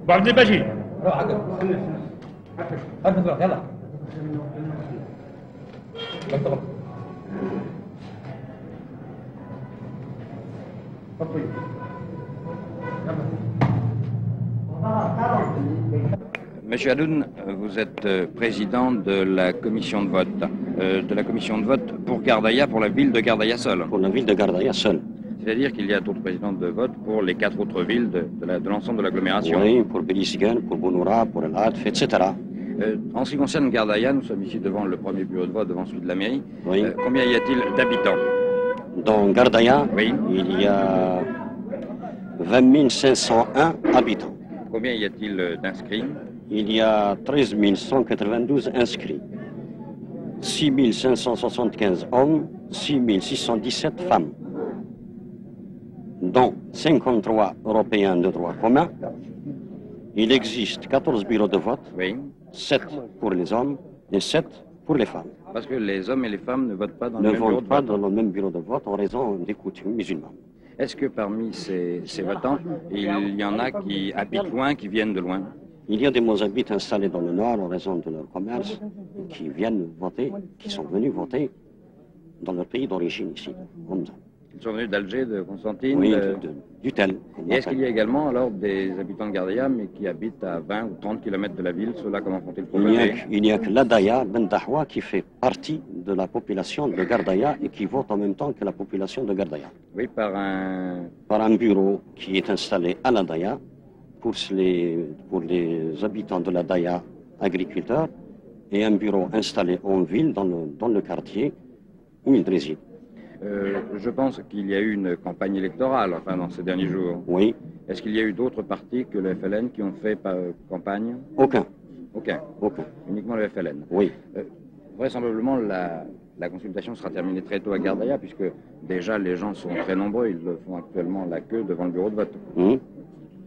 بعد باجي روح عقب هات نروح يلا انطلق Monsieur Hadoun, vous êtes président de la commission de vote, pour Gardaïa, pour la ville de Gardaïa seule. Pour la ville de Gardaïa seule. C'est-à-dire qu'il y a d'autres présidents de vote pour les 4 autres villes de l'ensemble de l'agglomération. Oui, pour Bélisiguen, pour Bounoura, pour El Hadf, etc. En ce qui concerne Gardaïa, nous sommes ici devant le premier bureau de vote, devant celui de la mairie. Oui. Combien y a-t-il d'habitants? Dans Gardaïa, oui. Il y a 20 501 habitants. Combien y a-t-il d'inscrits? Il y a 13 192 inscrits. 6 575 hommes, 6 617 femmes. Dont 53 Européens de droit commun. Il existe 14 bureaux de vote, oui. 7 pour les hommes et 7 pour les femmes. Parce que les hommes et les femmes ne votent pas dans le même bureau de vote. Ne votent pas dans le même bureau de vote en raison des coutumes musulmanes. Est-ce que parmi ces votants, il y en a qui habitent loin, qui viennent de loin? Il y a des Mozabites installés dans le nord en raison de leur commerce, qui viennent voter, qui sont venus voter dans leur pays d'origine ici, Homza. Ils sont venus d'Alger, de Constantine, oui, du Tel. Et est-ce qu'il y a également alors des habitants de Gardaïa, mais qui habitent à 20 ou 30 km de la ville? Ceux-là, comment font-ils pour voter? Il n'y a que l'Adaya Ben Dahwa qui fait partie de la population de Gardaïa et qui vote en même temps que la population de Gardaïa. Oui, par un bureau qui est installé à l'Adaya pour les habitants de l'Adaya agriculteurs et un bureau installé en ville, dans le quartier où ils résident. Je pense qu'il y a eu une campagne électorale, enfin, dans ces derniers jours. Oui. Est-ce qu'il y a eu d'autres partis que le FLN qui ont fait campagne? Aucun. Aucun. Uniquement le FLN. Oui. Vraisemblablement, la consultation sera terminée très tôt à Gardaïa, puisque déjà les gens sont très nombreux, ils font actuellement la queue devant le bureau de vote. Vous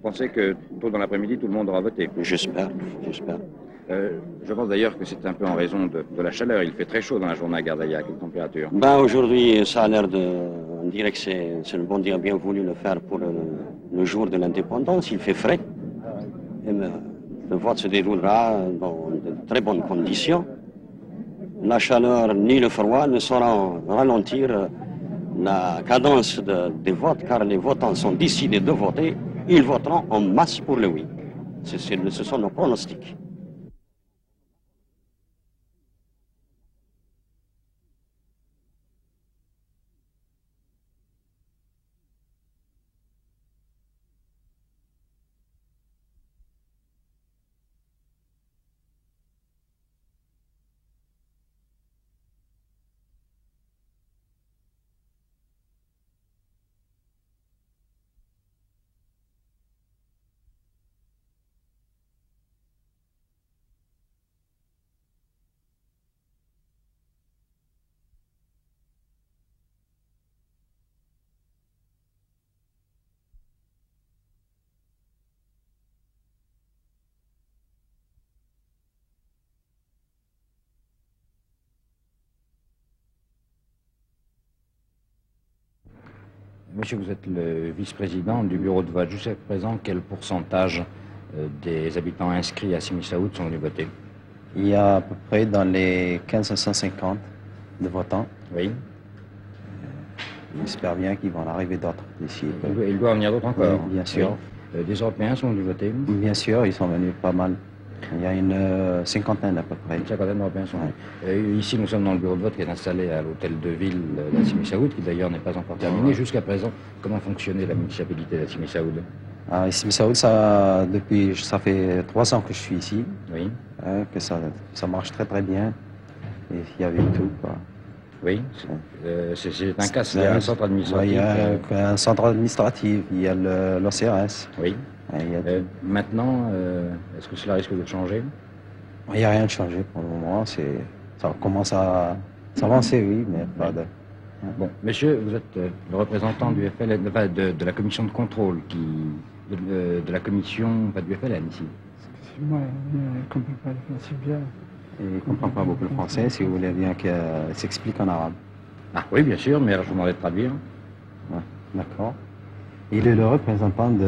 pensez que tôt dans l'après-midi, tout le monde aura voté? J'espère. Je pense d'ailleurs que c'est un peu en raison de la chaleur. Il fait très chaud dans la journée à Gardaïa. Quelle température? Aujourd'hui, ça a l'air on dirait que c'est le bon Dieu a bien voulu le faire pour le jour de l'indépendance. Il fait frais. Et le vote se déroulera dans de très bonnes conditions. La chaleur ni le froid ne sauront ralentir la cadence des votes, car les votants sont décidés de voter. Ils voteront en masse pour le oui. Ce sont nos pronostics. Monsieur, vous êtes le vice-président du bureau de vote. Jusqu'à présent, quel pourcentage des habitants inscrits à Simi Saoud sont venus voter? Il y a à peu près dans les 1550 de votants. Oui. J'espère bien qu'ils vont en arriver d'autres d'ici. Il doit en venir d'autres encore? Oui, bien sûr. Oui. Des Européens sont venus voter? Bien sûr, ils sont venus pas mal. Il y a une cinquantaine à peu près. Une cinquantaine d'Européens sont venus. Ici, nous sommes dans le bureau de vote qui est installé à l'hôtel de ville de Simi Saoud, qui d'ailleurs n'est pas encore terminé. Jusqu'à présent, comment fonctionnait la municipalité de Simi Saoud? Simi Saoud, ça fait 3 ans que je suis ici. Oui. Que ça marche très très bien. Et il y avait tout, quoi. Oui, c'est un cas, il y a un centre administratif. Il y a un centre administratif, il y a l'OCRS. Oui. Maintenant, est-ce que cela risque de changer? Il n'y a rien de changé pour le moment. Ça commence à s'avancer, oui, mais pas de... Bon, monsieur, vous êtes le représentant du FLN, de la commission de contrôle, de la commission du FLN ici. Excusez-moi, je ne comprends pas le français bien. Il ne comprend pas beaucoup le français, si vous voulez bien qu'il s'explique en arabe. Ah oui, bien sûr, mais alors je vous demanderai de traduire. Ouais, d'accord. Il est le représentant de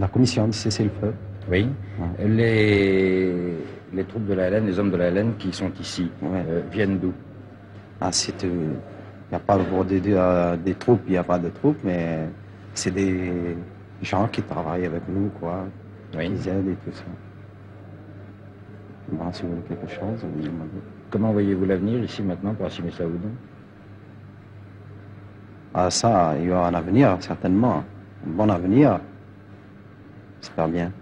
La commission de cessez-le-feu. Oui. Ouais. Les troupes de la LN, les hommes de la LN qui sont ici, Ouais. viennent d'où? Ah, il n'y a pas pour des troupes, il n'y a pas de troupes, mais c'est des gens qui travaillent avec nous, quoi. Oui. Qui aident et tout ça. Bon, si vous voulez quelque chose, vous me demandez. Comment voyez-vous l'avenir ici maintenant pour Assimi Saoud? Ah, ça, il y aura un avenir, certainement. Un bon avenir. J'espère bien.